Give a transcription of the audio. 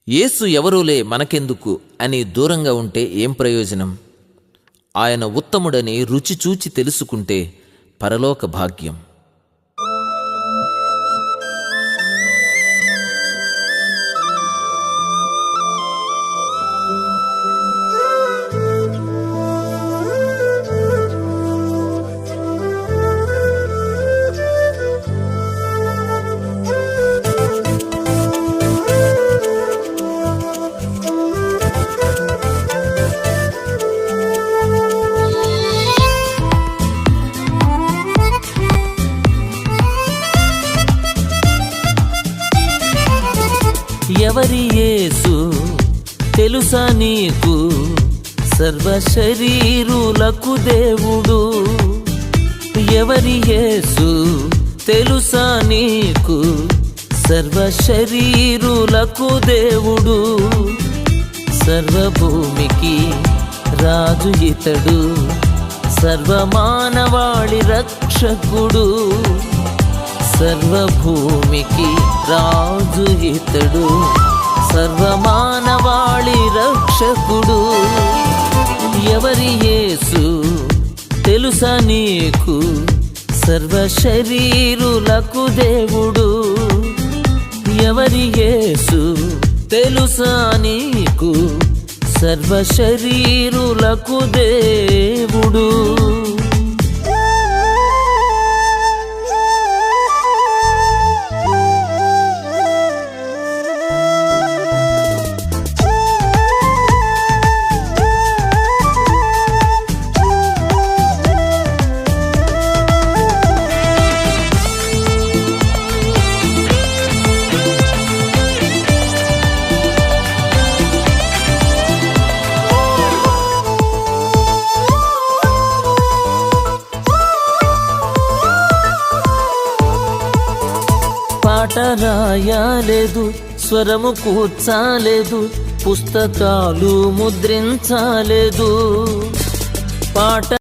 యేసు ఎవరూలే మనకెందుకు అని దూరంగా ఉంటే ఏం ప్రయోజనం? ఆయన ఉత్తముడని రుచి చూచి తెలుసుకుంటే పరలోక భాగ్యం. ఎవరి యేసు తెలుసా నీకు? సర్వ శరీరులకు దేవుడు. ఎవరి యేసు తెలుసా నీకు? సర్వ శరీరులకు దేవుడు. సర్వభూమికి రాజు ఇతడు, సర్వమానవాళి రక్షకుడు. సర్వభూమికి రాజు ఇతడు, సర్వమానవాళి రక్షకుడు. ఎవరి యేసు తెలుసా నీకు? సర్వ శరీరులకు దేవుడు. ఎవరి యేసు తెలుసా నీకు? సర్వ శరీరులకు దేవుడు. పాట రాయలేదు, స్వరము కూర్చాలేదు, పుస్తకాలు ముద్రించాలేదు. పాట